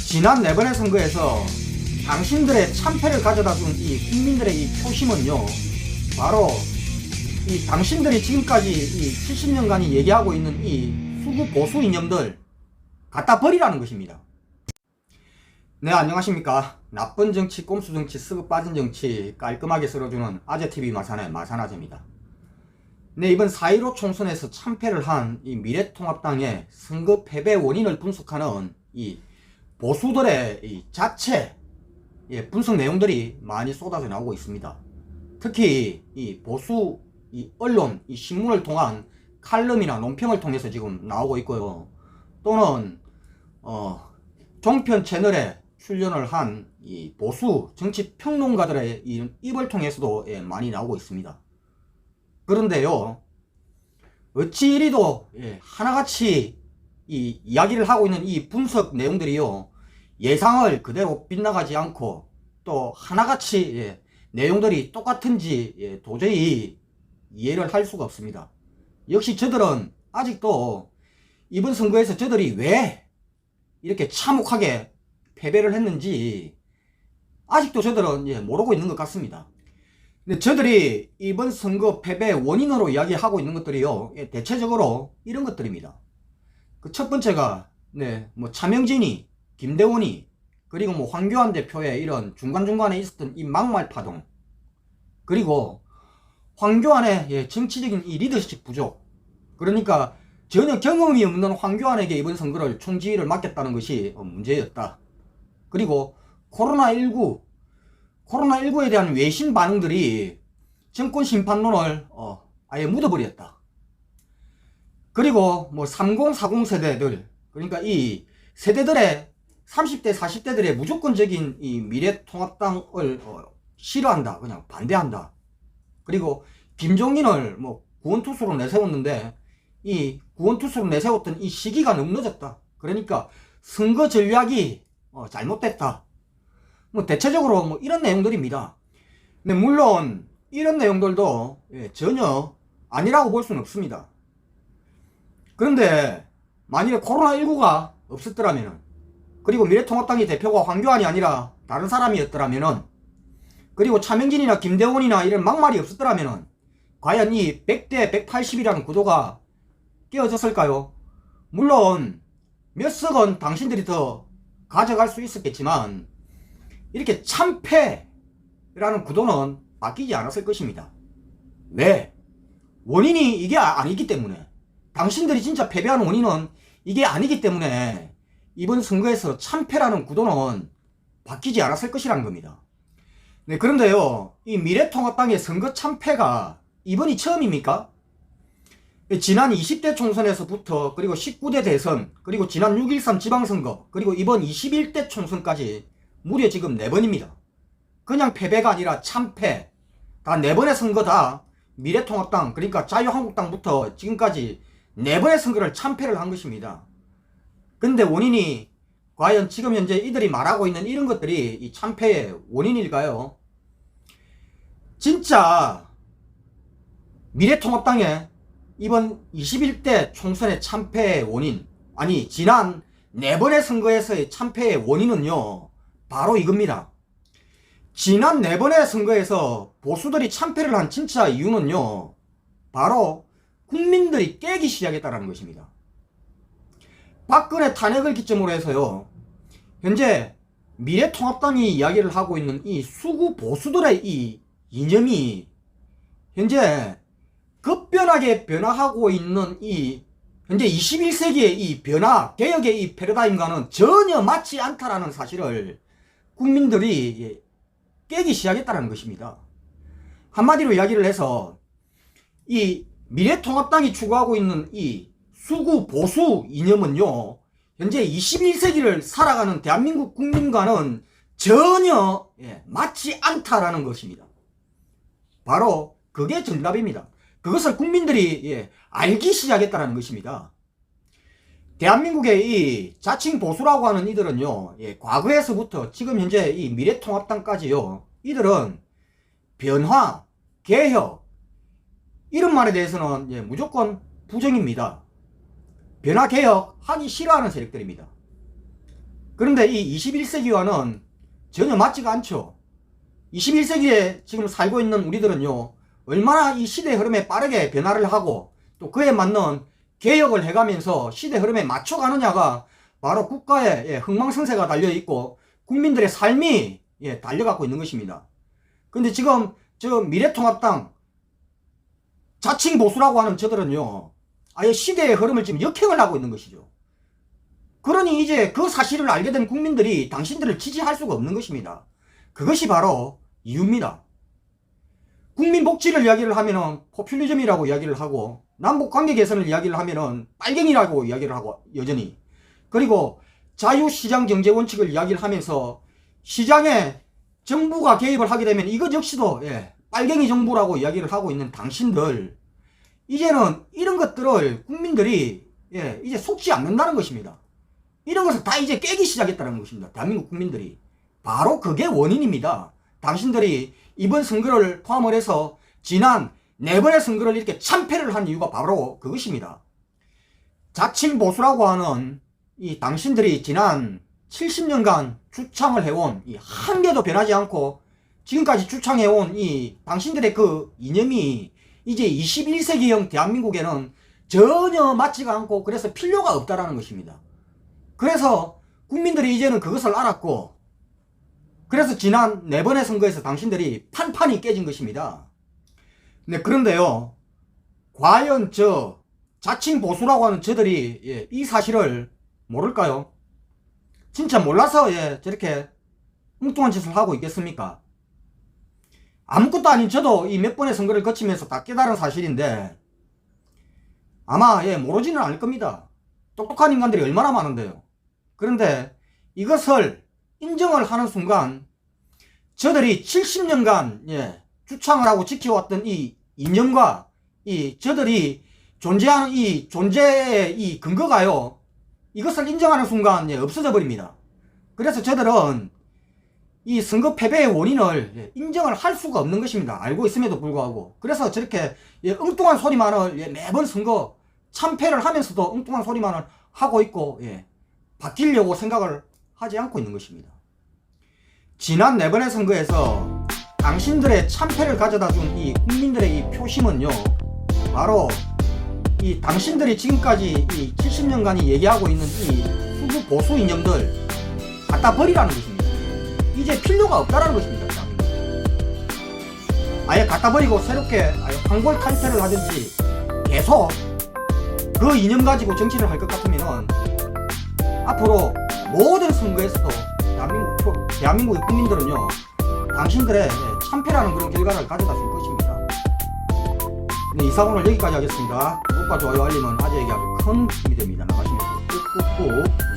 지난 4번의 선거에서 당신들의 참패를 가져다 준 이 국민들의 이 표심은요, 바로 이 당신들이 지금까지 이 70년간이 얘기하고 있는 이 수구 보수 이념들 갖다 버리라는 것입니다. 네, 안녕하십니까. 나쁜 정치, 꼼수 정치, 쓱 빠진 정치 깔끔하게 쓸어주는 아재TV 마산의 마산아재입니다. 네, 이번 4.15 총선에서 참패를 한 이 미래통합당의 선거 패배 원인을 분석하는 이 보수들의 이 자체 분석 내용들이 많이 쏟아져 나오고 있습니다. 특히 이 보수 이 언론, 이 신문을 통한 칼럼이나 논평을 통해서 지금 나오고 있고요. 또는 종편 채널에 출연을 한 이 보수 정치 평론가들의 이 입을 통해서도 많이 나오고 있습니다. 그런데요, 어찌 이리도 하나같이 이 이야기를 하고 있는 이 분석 내용들이요, 예상을 그대로 빗나가지 않고 또 하나같이 내용들이 똑같은지 도저히 이해를 할 수가 없습니다. 역시 저들은 아직도 이번 선거에서 저들이 왜 이렇게 참혹하게 패배를 했는지 아직도 저들은 모르고 있는 것 같습니다. 근데 저들이 이번 선거 패배 원인으로 이야기하고 있는 것들이요, 대체적으로 이런 것들입니다. 그 첫 번째가 뭐 차명진이, 김대원이, 그리고 뭐 황교안 대표의 이런 중간중간에 있었던 이 막말 파동, 그리고 황교안의 정치적인 이 리더십 부족, 그러니까 전혀 경험이 없는 황교안에게 이번 선거를 총지휘를 맡겼다는 것이 문제였다. 그리고 코로나19에 대한 외신 반응들이 정권 심판론을 아예 묻어버렸다. 그리고 뭐 30, 40 세대들, 그러니까 이 세대들의 30대, 40대들의 무조건적인 이 미래통합당을 싫어한다, 그냥 반대한다. 그리고 김종인을 뭐 구원투수로 내세웠는데 이 구원투수로 내세웠던 이 시기가 너무 늦었다. 그러니까 선거 전략이 잘못됐다. 뭐 대체적으로 뭐 이런 내용들입니다. 근데 물론 이런 내용들도 전혀 아니라고 볼 수는 없습니다. 그런데 만일에 코로나19가 없었더라면, 그리고 미래통합당의 대표가 황교안이 아니라 다른 사람이었더라면, 그리고 차명진이나 김대원이나 이런 막말이 없었더라면 과연 이 100대 180이라는 구도가 깨어졌을까요? 물론 몇 석은 당신들이 더 가져갈 수 있었겠지만 이렇게 참패라는 구도는 바뀌지 않았을 것입니다. 왜? 원인이 이게 아니기 때문에, 당신들이 진짜 패배한 원인은 이게 아니기 때문에 이번 선거에서 참패라는 구도는 바뀌지 않았을 것이라는 겁니다. 네, 그런데요, 이 미래통합당의 선거 참패가 이번이 처음입니까? 지난 20대 총선에서부터, 그리고 19대 대선, 그리고 지난 6.13 지방선거, 그리고 이번 21대 총선까지 무려 지금 4번입니다. 그냥 패배가 아니라 참패. 다 4번의 선거 다 미래통합당, 그러니까 자유한국당부터 지금까지 4번의 선거를 참패를 한 것입니다. 근데 원인이 과연 지금 현재 이들이 말하고 있는 이런 것들이 이 참패의 원인일까요? 진짜 미래통합당의 이번 21대 총선의 참패의 원인, 아니 지난 4번의 선거에서의 참패의 원인은요, 바로 이겁니다. 지난 4번의 선거에서 보수들이 참패를 한 진짜 이유는요, 바로 국민들이 깨기 시작했다는 것입니다. 박근혜 탄핵을 기점으로 해서요, 현재 미래통합당이 이야기를 하고 있는 이 수구 보수들의 이 이념이 현재 급변하게 변화하고 있는 이 현재 21세기의 이 변화, 개혁의 이 패러다임과는 전혀 맞지 않다라는 사실을 국민들이 깨기 시작했다는 것입니다. 한마디로 이야기를 해서 이 미래통합당이 추구하고 있는 이 수구 보수 이념은요, 현재 21세기를 살아가는 대한민국 국민과는 전혀 맞지 않다라는 것입니다. 바로 그게 정답입니다. 그것을 국민들이 알기 시작했다는 것입니다. 대한민국의 이 자칭 보수라고 하는 이들은요, 과거에서부터 지금 현재 이 미래통합당까지요, 이들은 변화, 개혁, 이런 말에 대해서는 무조건 부정입니다. 변화, 개혁 하기 싫어하는 세력들입니다. 그런데 이 21세기와는 전혀 맞지가 않죠. 21세기에 지금 살고 있는 우리들은요, 얼마나 이 시대의 흐름에 빠르게 변화를 하고 또 그에 맞는 개혁을 해가면서 시대 흐름에 맞춰가느냐가 바로 국가의 흥망성쇠가 달려있고 국민들의 삶이 달려가고 있는 것입니다. 근데 지금 저 미래통합당 자칭 보수라고 하는 저들은요, 아예 시대의 흐름을 지금 역행을 하고 있는 것이죠. 그러니 이제 그 사실을 알게 된 국민들이 당신들을 지지할 수가 없는 것입니다. 그것이 바로 이유입니다. 국민 복지를 이야기를 하면은 포퓰리즘이라고 이야기를 하고, 남북 관계 개선을 이야기를 하면은 빨갱이라고 이야기를 하고, 여전히. 그리고 자유시장 경제 원칙을 이야기를 하면서 시장에 정부가 개입을 하게 되면 이것 역시도 빨갱이 정부라고 이야기를 하고 있는 당신들, 이제는 이런 것들을 국민들이 이제 속지 않는다는 것입니다. 이런 것을 다 이제 깨기 시작했다는 것입니다. 대한민국 국민들이. 바로 그게 원인입니다. 당신들이 이번 선거를 포함을 해서 지난 4번의 선거를 이렇게 참패를 한 이유가 바로 그것입니다. 자칭 보수라고 하는 이 당신들이 지난 70년간 주창을 해온 이 한 개도 변하지 않고 지금까지 주창해온 이 당신들의 그 이념이 이제 21세기형 대한민국에는 전혀 맞지가 않고, 그래서 필요가 없다라는 것입니다. 그래서 국민들이 이제는 그것을 알았고, 그래서 지난 4번의 선거에서 당신들이 판판이 깨진 것입니다. 네, 그런데요, 과연 저 자칭 보수라고 하는 저들이 이 사실을 모를까요? 진짜 몰라서 저렇게 엉뚱한 짓을 하고 있겠습니까? 아무것도 아닌 저도 이 몇 번의 선거를 거치면서 다 깨달은 사실인데, 아마 모르지는 않을 겁니다. 똑똑한 인간들이 얼마나 많은데요. 그런데 이것을 인정을 하는 순간 저들이 70년간 주창을 하고 지켜왔던 이 이념과 이 저들이 존재하는 이 존재의 이 근거가요, 이것을 인정하는 순간 없어져 버립니다. 그래서 저들은 이 선거 패배의 원인을 인정을 할 수가 없는 것입니다. 알고 있음에도 불구하고. 그래서 저렇게 엉뚱한 소리만을 매번 선거 참패를 하면서도 엉뚱한 소리만을 하고 있고 바뀌려고 생각을 하지 않고 있는 것입니다. 지난 4번의 선거에서 당신들의 참패를 가져다 준 이 국민들의 이 표심은요, 바로 이 당신들이 지금까지 이 70년간이 얘기하고 있는 이 수구 보수 이념들 갖다 버리라는 것입니다. 이제 필요가 없다라는 것입니다. 아예 갖다 버리고 새롭게 아예 황골 탈퇴를 하든지 계속 그 이념 가지고 정치를 할 것 같으면은 앞으로 모든 선거에서도 대한민국의 국민들은요, 당신들의 참패라는 그런 결과를 가져다 줄 것입니다. 네, 이 사고는 여기까지 하겠습니다. 구독과 좋아요 알림은 아재에게 아주 큰 힘이 됩니다. 나가시면 꾹꾹꾹